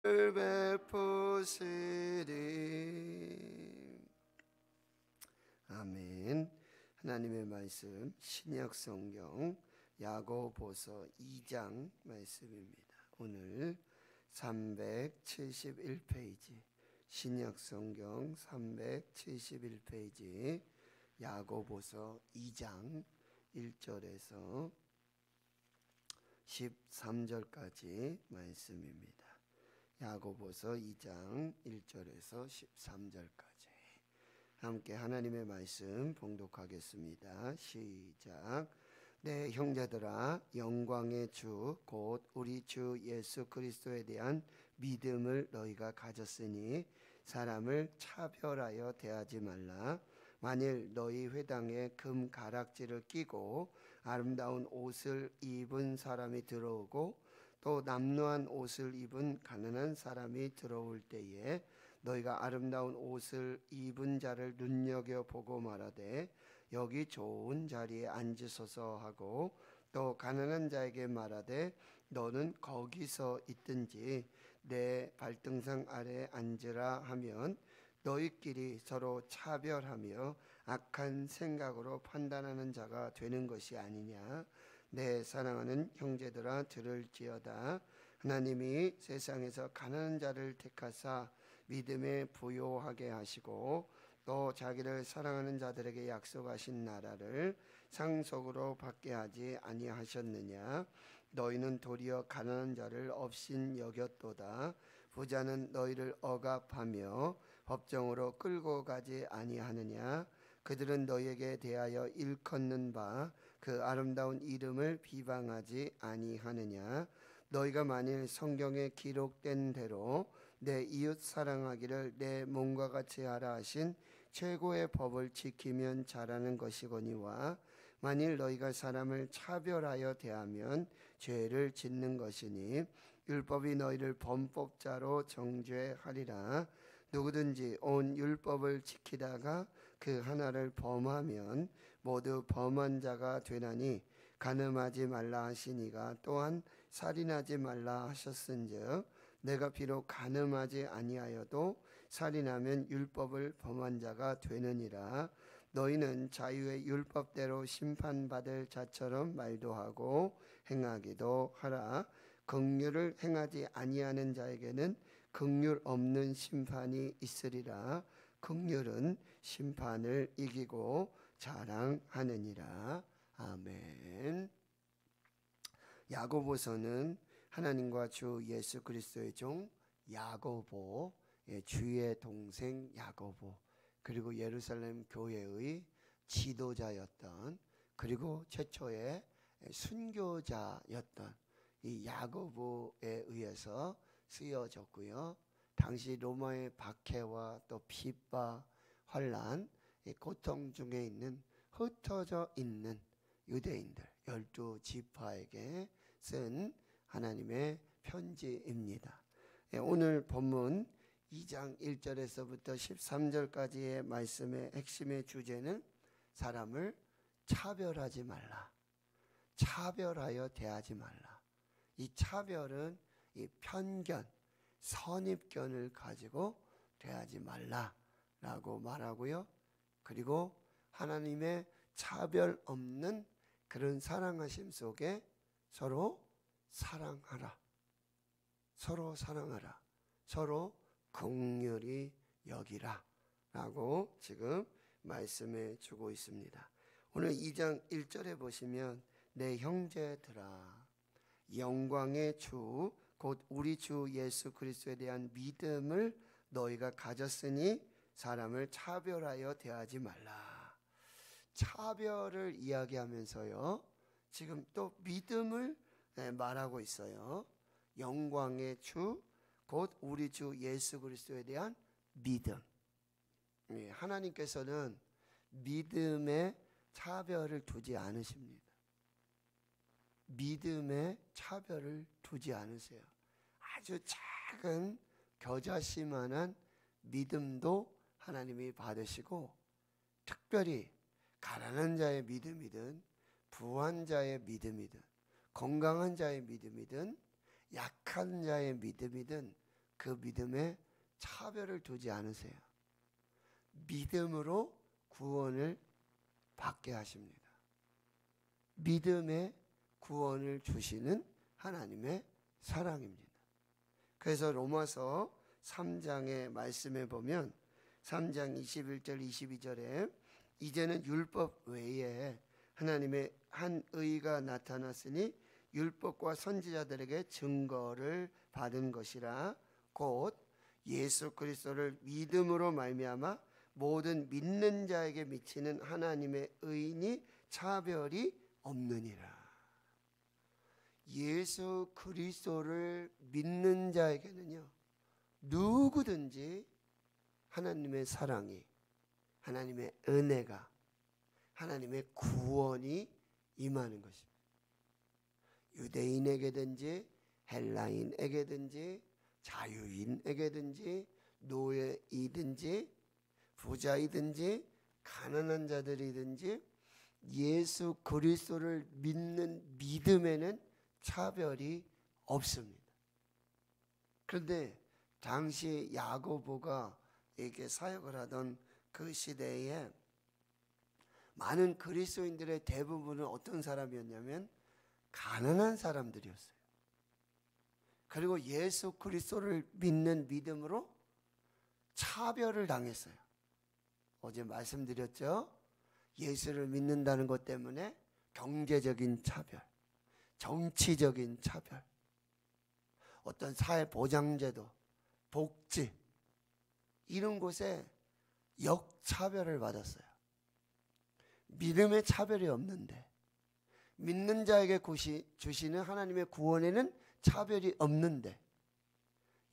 베푸시리. 아멘. 하나님의 말씀 신약 성경 야고보서 2장 말씀입니다. 오늘 371페이지 신약 성경 371페이지 야고보서 2장 1절에서 13절까지 말씀입니다. 야고보서 2장 1절에서 13절까지 함께 하나님의 말씀 봉독하겠습니다. 시작. 내 형제들아, 영광의 주 곧 우리 주 예수 그리스도에 대한 믿음을 너희가 가졌으니 사람을 차별하여 대하지 말라. 만일 너희 회당에 금 가락지를 끼고 아름다운 옷을 입은 사람이 들어오고 또 남루한 옷을 입은 가난한 사람이 들어올 때에 너희가 아름다운 옷을 입은 자를 눈여겨보고 말하되 여기 좋은 자리에 앉으소서 하고 또 가난한 자에게 말하되 너는 거기서 있든지 내 발등상 아래 앉으라 하면 너희끼리 서로 차별하며 악한 생각으로 판단하는 자가 되는 것이 아니냐. 내 사랑하는 형제들아, 들을지어다. 하나님이 세상에서 가난한 자를 택하사 믿음에 부요하게 하시고 또 자기를 사랑하는 자들에게 약속하신 나라를 상속으로 받게 하지 아니하셨느냐. 너희는 도리어 가난한 자를 업신 여겼도다. 부자는 너희를 억압하며 법정으로 끌고 가지 아니하느냐. 그들은 너희에게 대하여 일컫는 바 그 아름다운 이름을 비방하지 아니하느냐. 너희가 만일 성경에 기록된 대로 내 이웃 사랑하기를 내 몸과 같이 하라 하신 최고의 법을 지키면 잘하는 것이거니와 만일 너희가 사람을 차별하여 대하면 죄를 짓는 것이니 율법이 너희를 범법자로 정죄하리라. 누구든지 온 율법을 지키다가 그 하나를 범하면 모두 범한 자가 되나니 간음하지 말라 하시니가 또한 살인하지 말라 하셨은즉 내가 비록 간음하지 아니하여도 살인하면 율법을 범한 자가 되느니라. 너희는 자유의 율법대로 심판받을 자처럼 말도 하고 행하기도 하라. 긍휼을 행하지 아니하는 자에게는 긍휼 없는 심판이 있으리라. 긍휼은 심판을 이기고 자랑하느니라. 아멘. 야고보서는 하나님과 주 예수 그리스도의 종 야고보, 주의 동생 야고보, 그리고 예루살렘 교회의 지도자였던, 그리고 최초의 순교자였던 이 야고보에 의해서 쓰여졌고요. 당시 로마의 박해와 또 핍박, 환란, 고통 중에 있는 흩어져 있는 유대인들 12지파에게 쓴 하나님의 편지입니다. 오늘 본문 2장 1절에서부터 13절까지의 말씀의 핵심의 주제는 사람을 차별하지 말라, 차별하여 대하지 말라. 이 차별은 이 편견, 선입견을 가지고 대하지 말라라고 말하고요. 그리고 하나님의 차별 없는 그런 사랑하심 속에 서로 사랑하라, 서로 사랑하라, 서로 긍휼히 여기라 라고 지금 말씀해 주고 있습니다. 오늘 2장 1절에 보시면 내 형제들아, 영광의 주 곧 우리 주 예수 그리스도에 대한 믿음을 너희가 가졌으니 사람을 차별하여 대하지 말라. 차별을 이야기하면서요, 지금 또 믿음을 말하고 있어요. 영광의 주 곧 우리 주 예수 그리스도에 대한 믿음. 하나님께서는 믿음에 차별을 두지 않으십니다. 믿음에 차별을 두지 않으세요. 아주 작은 겨자씨만한 믿음도 하나님이 받으시고, 특별히 가난한 자의 믿음이든 부한 자의 믿음이든 건강한 자의 믿음이든 약한 자의 믿음이든 그 믿음에 차별을 두지 않으세요. 믿음으로 구원을 받게 하십니다. 믿음의 구원을 주시는 하나님의 사랑입니다. 그래서 로마서 3장의 말씀에 보면 3장 21절 22절에 이제는 율법 외에 하나님의 한 의가 나타났으니 율법과 선지자들에게 증거를 받은 것이라 곧 예수 그리스도를 믿음으로 말미암아 모든 믿는 자에게 미치는 하나님의 의인이 차별이 없느니라. 예수 그리스도를 믿는 자에게는요, 누구든지 하나님의 사랑이, 하나님의 은혜가, 하나님의 구원이 임하는 것입니다. 유대인에게든지 헬라인에게든지 자유인에게든지 노예이든지 부자이든지 가난한 자들이든지 예수 그리스도를 믿는 믿음에는 차별이 없습니다. 그런데 당시 야고보가 이렇게 사역을 하던 그 시대에 많은 그리스도인들의 대부분은 어떤 사람이었냐면 가난한 사람들이었어요. 그리고 예수 그리스도를 믿는 믿음으로 차별을 당했어요. 어제 말씀드렸죠? 예수를 믿는다는 것 때문에 경제적인 차별, 정치적인 차별, 어떤 사회보장제도, 복지 이런 곳에 역차별을 받았어요. 믿음의 차별이 없는데 믿는 자에게 주시는 하나님의 구원에는 차별이 없는데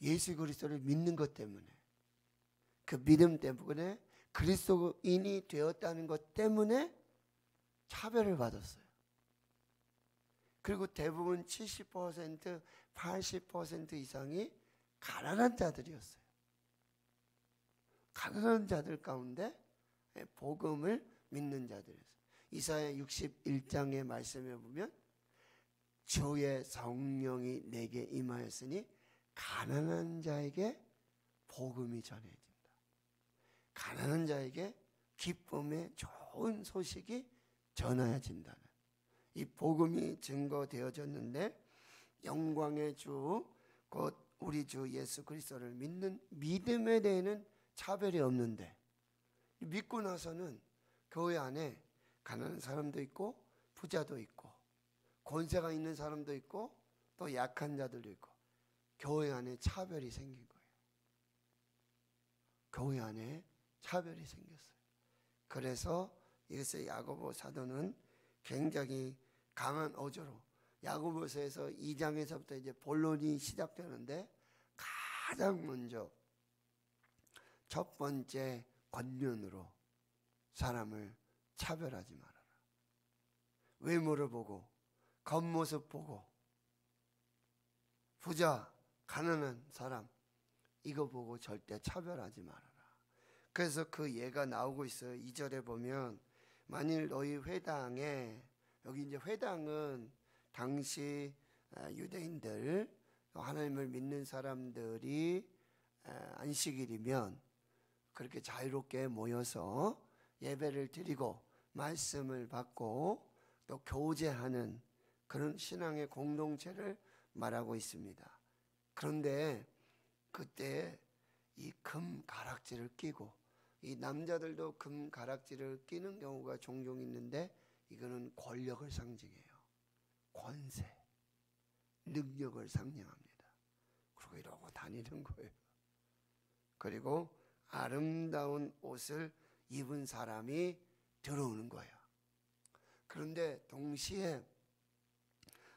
예수 그리스도를 믿는 것 때문에 그 믿음 때문에 그리스도인이 되었다는 것 때문에 차별을 받았어요. 그리고 대부분 70%, 80% 이상이 가난한 자들이었어요. 가난한 자들 가운데 복음을 믿는 자들이었어요. 이사야 61장의 말씀에 보면 주의 성령이 내게 임하였으니 가난한 자에게 복음이 전해진다. 가난한 자에게 기쁨의 좋은 소식이 전해진다는 이 복음이 증거되어졌는데 영광의 주 곧 우리 주 예수 그리스도를 믿는 믿음에 대해는 차별이 없는데 믿고 나서는 교회 안에 가난한 사람도 있고 부자도 있고 권세가 있는 사람도 있고 또 약한 자들도 있고 교회 안에 차별이 생긴 거예요. 교회 안에 차별이 생겼어요. 그래서 이것을 야고보 사도는 굉장히 강한 어조로 야고보서에서 2장에서부터 이제 본론이 시작되는데 가장 먼저 첫 번째 권면으로 사람을 차별하지 말아라. 외모를 보고 겉모습 보고 부자 가난한 사람 이거 보고 절대 차별하지 말아라. 그래서 그 예가 나오고 있어요. 2절에 보면 만일 너희 회당에 여기 이제 회당은 당시 유대인들 하나님을 믿는 사람들이 안식일이면 그렇게 자유롭게 모여서 예배를 드리고 말씀을 받고 또 교제하는 그런 신앙의 공동체를 말하고 있습니다. 그런데 그때 이 금 가락지를 끼고 이 남자들도 금 가락지를 끼는 경우가 종종 있는데 이거는 권력을 상징해요. 권세, 능력을 상징합니다. 그리고 이러고 다니는 거예요. 그리고 아름다운 옷을 입은 사람이 들어오는 거예요. 그런데 동시에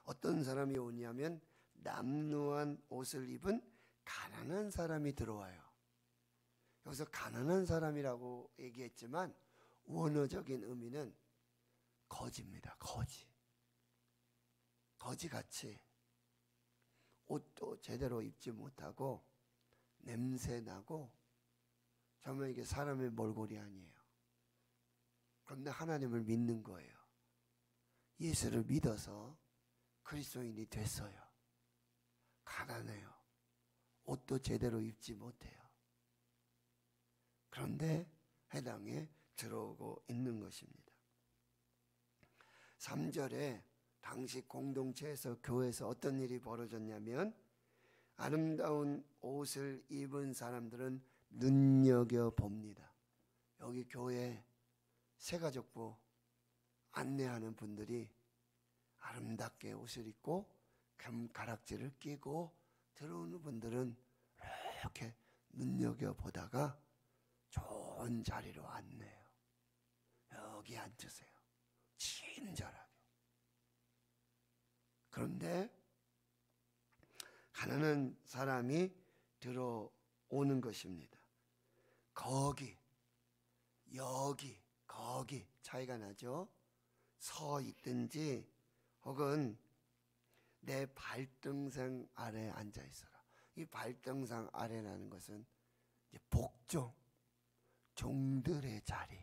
어떤 사람이 오냐면 남루한 옷을 입은 가난한 사람이 들어와요. 여기서 가난한 사람이라고 얘기했지만 원어적인 의미는 거지입니다. 거지. 거지같이 옷도 제대로 입지 못하고 냄새나고 정말 이게 사람의 몰골이 아니에요. 그런데 하나님을 믿는 거예요. 예수를 믿어서 그리스도인이 됐어요. 가난해요. 옷도 제대로 입지 못해요. 그런데 회당에 들어오고 있는 것입니다. 3절에 당시 공동체에서 교회에서 어떤 일이 벌어졌냐면 아름다운 옷을 입은 사람들은 눈여겨봅니다. 여기 교회 새가족부 안내하는 분들이 아름답게 옷을 입고 금가락지를 끼고 들어오는 분들은 이렇게 눈여겨보다가 좋은 자리로 안내요. 여기 앉으세요. 친절하게. 그런데 가난한 사람이 들어오는 것입니다. 거기, 여기, 거기 차이가 나죠. 서 있든지 혹은 내 발등상 아래 앉아 있어라. 이 발등상 아래라는 것은 이제 복종, 종들의 자리,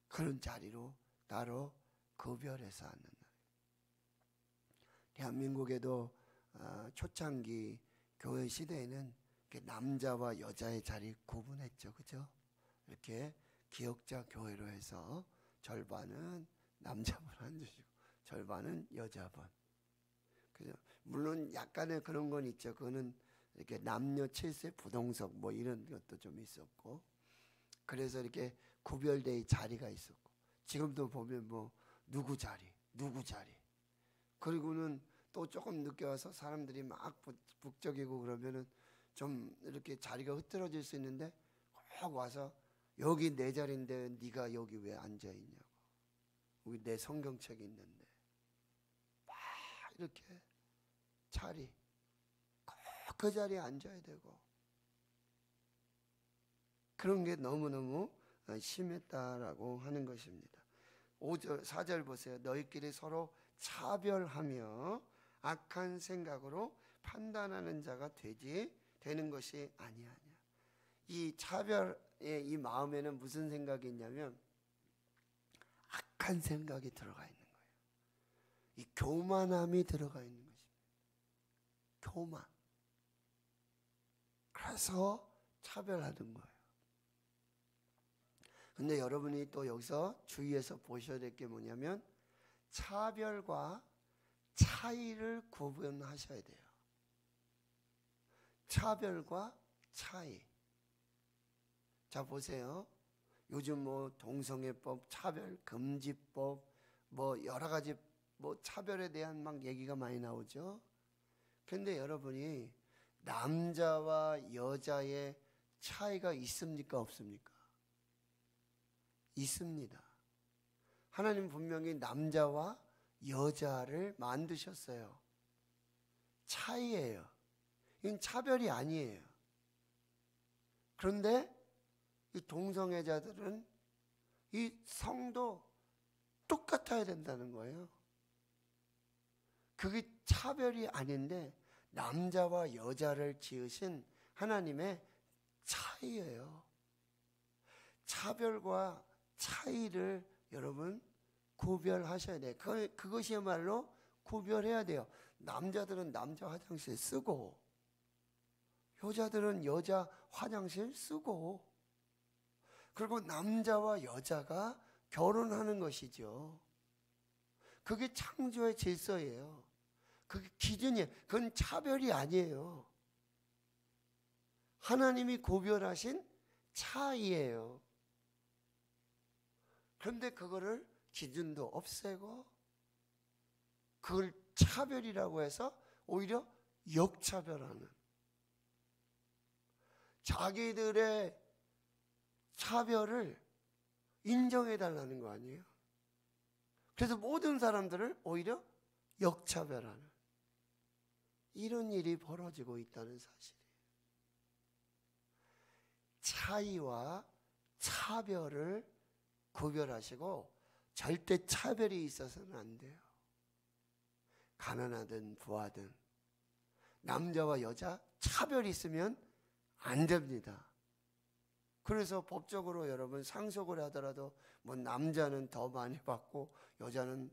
그런 자리로 따로 구별해서 앉는 날. 대한민국에도 초창기 교회 시대에는 남자와 여자의 자리 구분했죠, 그죠? 이렇게 기역자 교회로 해서 절반은 남자분 앉으시고 절반은 여자분. 물론 약간의 그런 건 있죠. 그거는 이렇게 남녀 7세 부동석 뭐 이런 것도 좀 있었고, 그래서 이렇게 구별된 자리가 있었고, 지금도 보면 뭐 누구 자리, 누구 자리. 그리고는 또 조금 늦게 와서 사람들이 막 북적이고 그러면은 좀 이렇게 자리가 흐트러질 수 있는데 꼭 와서 여기 내 자리인데 네가 여기 왜 앉아 있냐고. 여기 내 성경책이 있는데. 막 이렇게 자리 꼭 그 자리에 앉아야 되고. 그런 게 너무너무 심했다라고 하는 것입니다. 5절, 4절 보세요. 너희끼리 서로 차별하며 악한 생각으로 판단하는 자가 되는 것이 아니하냐. 이 차별의 이 마음에는 무슨 생각이 있냐면 악한 생각이 들어가 있는 거예요. 이 교만함이 들어가 있는 것입니다. 교만. 그래서 차별하는 거예요. 근데 여러분이 또 여기서 주의해서 보셔야 될 게 뭐냐면 차별과 차이를 구분하셔야 돼요. 차별과 차이. 자, 보세요. 요즘 뭐 동성애법, 차별금지법, 뭐 여러 가지 뭐 차별에 대한 막 얘기가 많이 나오죠. 그런데 여러분이 남자와 여자의 차이가 있습니까? 없습니까? 있습니다. 하나님 분명히 남자와 여자를 만드셨어요. 차이예요. 이건 차별이 아니에요. 그런데 이 동성애자들은 이 성도 똑같아야 된다는 거예요. 그게 차별이 아닌데 남자와 여자를 지으신 하나님의 차이예요. 차별과 차이를 여러분 구별하셔야 돼요. 그것이야말로 구별해야 돼요. 남자들은 남자 화장실 쓰고 여자들은 여자 화장실 쓰고, 그리고 남자와 여자가 결혼하는 것이죠. 그게 창조의 질서예요. 그게 기준이에요. 그건 차별이 아니에요. 하나님이 구별하신 차이예요. 그런데 그거를 기준도 없애고 그걸 차별이라고 해서 오히려 역차별하는, 자기들의 차별을 인정해달라는 거 아니에요. 그래서 모든 사람들을 오히려 역차별하는 이런 일이 벌어지고 있다는 사실이에요. 차이와 차별을 구별하시고 절대 차별이 있어서는 안 돼요. 가난하든 부하든 남자와 여자 차별이 있으면 안 됩니다. 그래서 법적으로 여러분 상속을 하더라도 뭐 남자는 더 많이 받고 여자는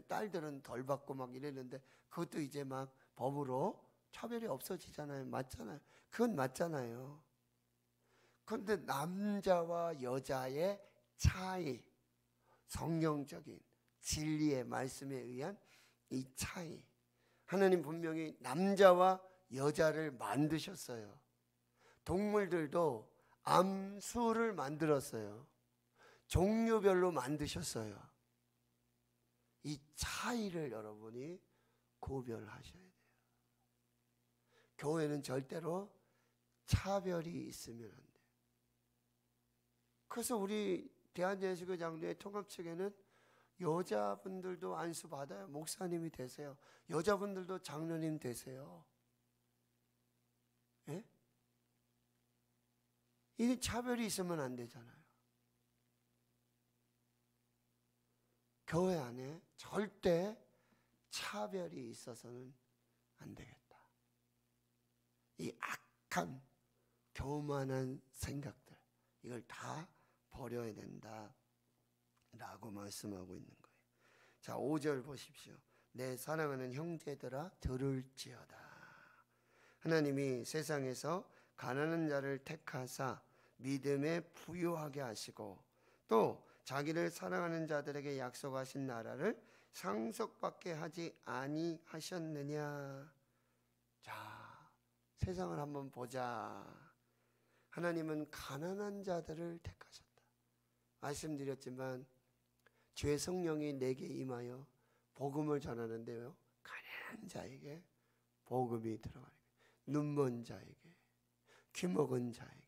딸들은 덜 받고 막 이랬는데 그것도 이제 막 법으로 차별이 없어지잖아요. 맞잖아요. 그건 맞잖아요. 그런데 남자와 여자의 차이, 성경적인 진리의 말씀에 의한 이 차이, 하나님 분명히 남자와 여자를 만드셨어요. 동물들도 암수를 만들었어요. 종류별로 만드셨어요. 이 차이를 여러분이 구별하셔야 돼요. 교회는 절대로 차별이 있으면 안 돼요. 그래서 우리 대한예수교 장로회 통합 측에는 여자분들도 안수 받아요. 목사님이 되세요. 여자분들도 장로님 되세요. 예? 이 차별이 있으면 안 되잖아요. 교회 안에 절대 차별이 있어서는 안 되겠다. 이 악한 교만한 생각들, 이걸 다 버려야 된다 라고 말씀하고 있는 거예요. 자, 5절 보십시오. 내 사랑하는 형제들아 들을지어다. 하나님이 세상에서 가난한 자를 택하사 믿음에 부유하게 하시고 또 자기를 사랑하는 자들에게 약속하신 나라를 상속받게 하지 아니하셨느냐. 자, 세상을 한번 보자. 하나님은 가난한 자들을 택하셨다. 말씀드렸지만 주의 성령이 내게 임하여 복음을 전하는데요, 가난한 자에게 복음이 들어가는 거예요. 눈먼 자에게, 귀먹은 자에게,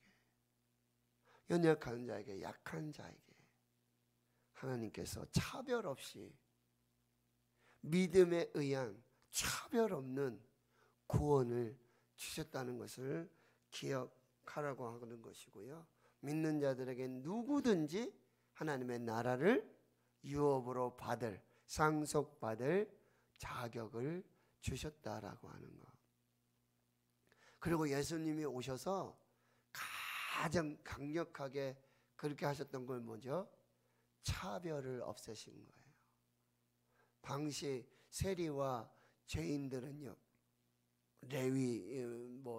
연약한 자에게, 약한 자에게 하나님께서 차별 없이 믿음에 의한 차별 없는 구원을 주셨다는 것을 기억하라고 하는 것이고요. 믿는 자들에게 누구든지 하나님의 나라를 유업으로 받을, 상속받을 자격을 주셨다라고 하는 것. 그리고 예수님이 오셔서 가장 강력하게 그렇게 하셨던 건 뭐죠? 차별을 없애신 거예요. 당시 세리와 죄인들은요, 레위,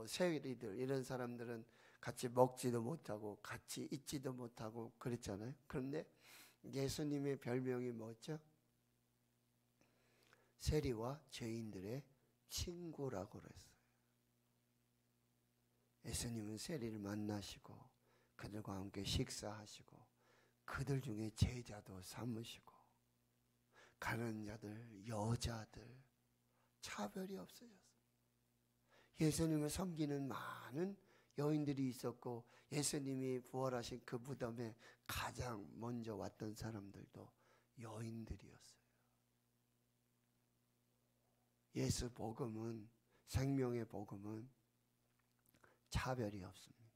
세리들 이런 사람들은 같이 먹지도 못하고 같이 있지도 못하고 그랬잖아요. 그런데 예수님의 별명이 뭐죠? 세리와 죄인들의 친구라고 그랬어요. 예수님은 세리를 만나시고 그들과 함께 식사하시고 그들 중에 제자도 삼으시고 가난한 자들, 여자들 차별이 없어졌어요. 예수님을 섬기는 많은 여인들이 있었고 예수님이 부활하신 그 무덤에 가장 먼저 왔던 사람들도 여인들이었어요. 예수 복음은, 생명의 복음은 차별이 없습니다.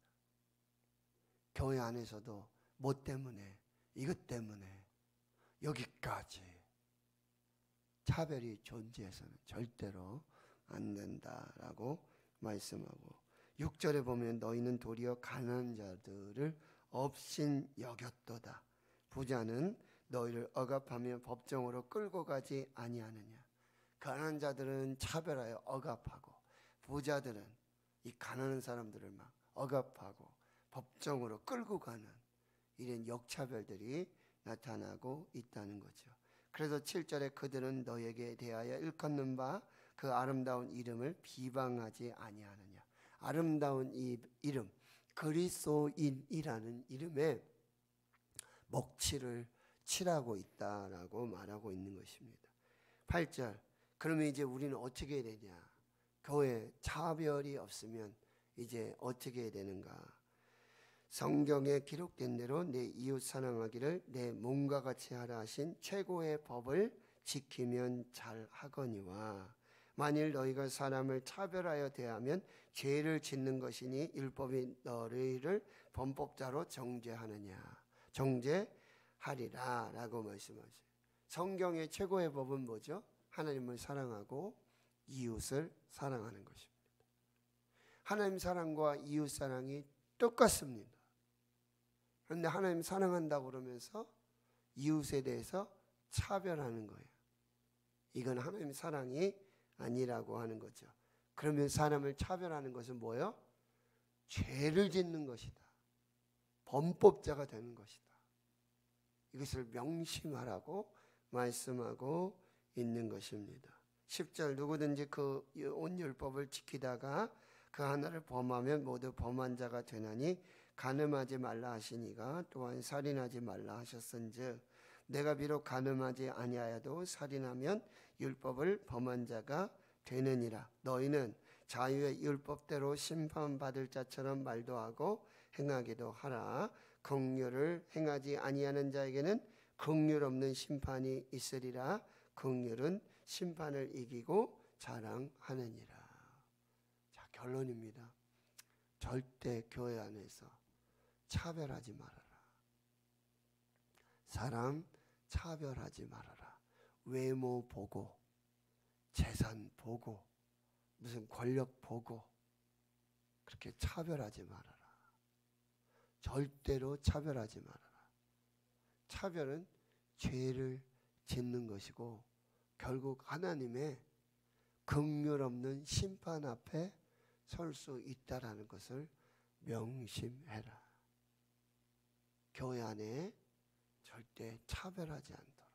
교회 안에서도 뭐 때문에, 이것 때문에 여기까지 차별이 존재해서는 절대로 안 된다라고 말씀하고, 6절에 보면 너희는 도리어 가난한 자들을 업신 여겼도다. 부자는 너희를 억압하며 법정으로 끌고 가지 아니하느냐. 가난한 자들은 차별하여 억압하고 부자들은 이 가난한 사람들을 막 억압하고 법정으로 끌고 가는 이런 역차별들이 나타나고 있다는 거죠. 그래서 7절에 그들은 너에게 대하여 일컫는 바 그 아름다운 이름을 비방하지 아니하느냐. 아름다운 이 이름, 그리스도인이라는 이름에 먹칠을 칠하고 있다라고 말하고 있는 것입니다. 8절, 그러면 이제 우리는 어떻게 해야 되냐? 교회 차별이 없으면 이제 어떻게 해야 되는가? 성경에 기록된 대로 내 이웃 사랑하기를 내 몸과 같이 하라 하신 최고의 법을 지키면 잘하거니와 만일 너희가 사람을 차별하여 대하면 죄를 짓는 것이니 율법이 너희를 범법자로 정죄하리라 라고 말씀하세요. 성경의 최고의 법은 뭐죠? 하나님을 사랑하고 이웃을 사랑하는 것입니다. 하나님 사랑과 이웃 사랑이 똑같습니다. 그런데 하나님 사랑한다고 그러면서 이웃에 대해서 차별하는 거예요. 이건 하나님 사랑이 아니라고 하는 거죠. 그러면 사람을 차별하는 것은 뭐예요? 죄를 짓는 것이다. 범법자가 되는 것이다. 이것을 명심하라고 말씀하고 있는 것입니다. 10절 누구든지 그 온 율법을 지키다가 그 하나를 범하면 모두 범한 자가 되나니 간음하지 말라 하시니가 또한 살인하지 말라 하셨은즉 내가 비록 간음하지 아니하여도 살인하면 율법을 범한 자가 되느니라. 너희는 자유의 율법대로 심판받을 자처럼 말도 하고 행하기도 하라. 긍휼을 행하지 아니하는 자에게는 긍휼 없는 심판이 있으리라. 긍휼은 심판을 이기고 자랑하느니라. 자, 결론입니다. 절대 교회 안에서 차별하지 말아라. 사람 차별하지 말아라. 외모 보고, 재산 보고, 무슨 권력 보고 그렇게 차별하지 말아라. 절대로 차별하지 말아라. 차별은 죄를 짓는 것이고 결국 하나님의 긍휼 없는 심판 앞에 설 수 있다라는 것을 명심해라. 교회 안에 절대 차별하지 않도록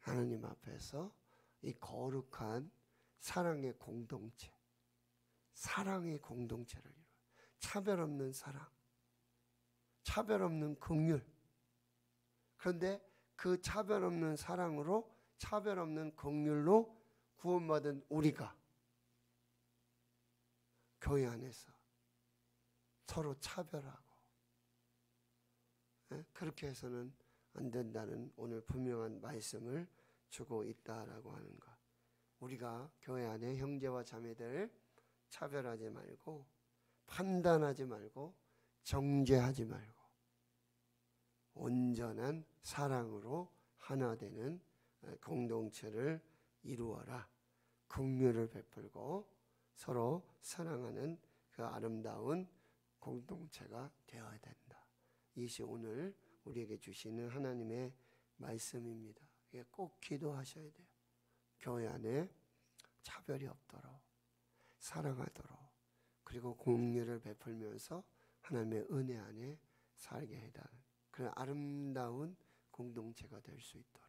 하나님 앞에서 이 거룩한 사랑의 공동체, 사랑의 공동체를 이루어 차별 없는 사랑, 차별 없는 긍휼. 그런데 그 차별 없는 사랑으로 차별 없는 긍휼로 구원받은 우리가 교회 안에서 서로 차별하고 그렇게 해서는 안 된다는 오늘 분명한 말씀을 주고 있다라고 하는 것. 우리가 교회 안에 형제와 자매들 차별하지 말고 판단하지 말고 정죄하지 말고 온전한 사랑으로 하나 되는 공동체를 이루어라. 긍휼을 베풀고 서로 사랑하는 그 아름다운 공동체가 되어야 된다. 이것이 오늘 우리에게 주시는 하나님의 말씀입니다. 꼭 기도하셔야 돼요. 교회 안에 차별이 없도록 사랑하도록 그리고 긍휼을 베풀면서 하나님의 은혜 안에 살게 해달라는 그런 아름다운 공동체가 될 수 있도록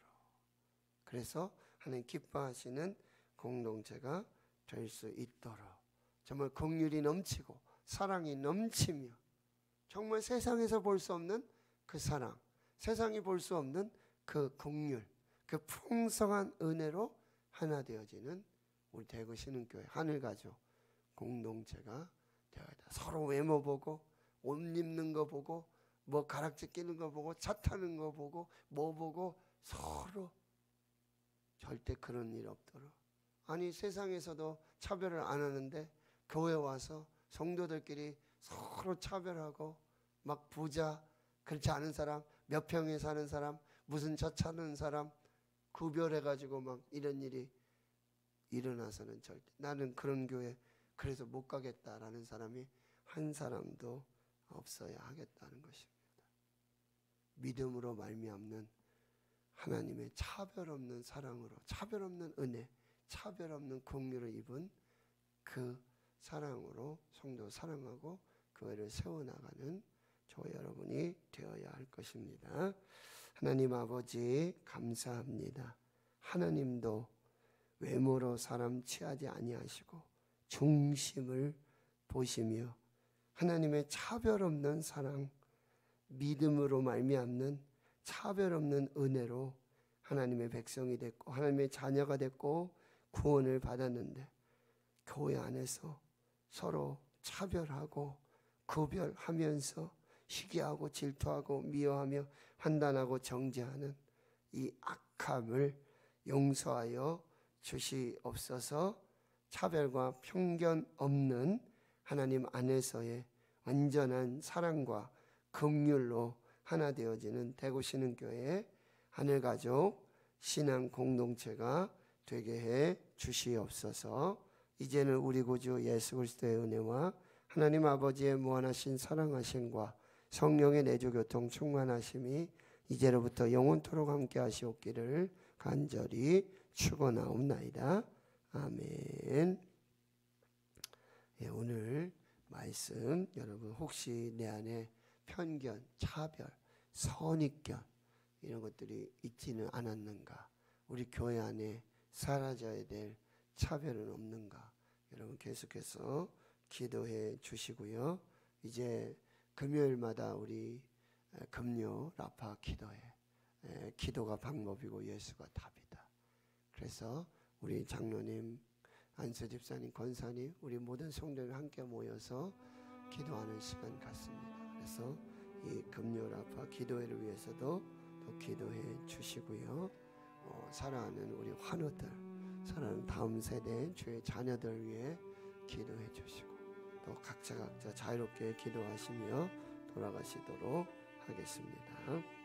그래서 하나님 기뻐하시는 공동체가 될 수 있도록 정말 긍휼이 넘치고 사랑이 넘치며 정말 세상에서 볼 수 없는 그 사랑, 세상이 볼 수 없는 그 긍휼, 그 풍성한 은혜로 하나 되어지는 우리 대구 신흥교회 하늘가족 공동체가 되어야 돼. 서로 외모 보고 옷 입는 거 보고 뭐 가락지 끼는 거 보고 차 타는 거 보고 뭐 보고 서로 절대 그런 일 없도록. 아니 세상에서도 차별을 안 하는데 교회 와서 성도들끼리 서로 차별하고 막 부자 그렇지 않은 사람 몇 평에 사는 사람 무슨 차 타는 사람 구별해가지고 막 이런 일이 일어나서는 절대 나는 그런 교회 그래서 못 가겠다라는 사람이 한 사람도 없어야 하겠다는 것입니다. 믿음으로 말미암는 하나님의 차별 없는 사랑으로 차별 없는 은혜 차별 없는 긍휼을 입은 그 사랑으로 성도 사랑하고 교회를 세워나가는 저와 여러분이 되어야 할 것입니다. 하나님 아버지 감사합니다. 하나님도 외모로 사람 취하지 아니하시고 중심을 보시며 하나님의 차별 없는 사랑 믿음으로 말미암는 차별 없는 은혜로 하나님의 백성이 됐고 하나님의 자녀가 됐고 구원을 받았는데 교회 안에서 서로 차별하고 구별하면서 시기하고 질투하고 미워하며 판단하고 정죄하는 이 악함을 용서하여 주시옵소서. 차별과 편견 없는 하나님 안에서의 완전한 사랑과 긍휼로 하나 되어지는 대구 신흥교회 하늘가족 신앙 공동체가 되게 해 주시옵소서. 이제는 우리 구주 예수 그리스도의 은혜와 하나님 아버지의 무한하신 사랑하심과 성령의 내주교통 충만하심이 이제로부터 영원토록 함께 하시옵기를 간절히 축원하옵나이다. 아멘. 오늘 말씀 여러분 혹시 내 안에 편견, 차별, 선입견 이런 것들이 있지는 않았는가? 우리 교회 안에 사라져야 될 차별은 없는가? 여러분 계속해서 기도해 주시고요. 이제 금요일마다 우리 금요 라파 기도회, 기도가 방법이고 예수가 답이다. 그래서 우리 장로님, 안수 집사님, 권사님, 우리 모든 성도들 함께 모여서 기도하는 시간 갖습니다. 그래서 이 금요 라파 기도회를 위해서도 또 기도해 주시고요. 사랑하는 우리 환우들, 사랑하는 다음 세대 주의 자녀들 위해 기도해 주시고 또 각자 자유롭게 기도하시며 돌아가시도록 하겠습니다.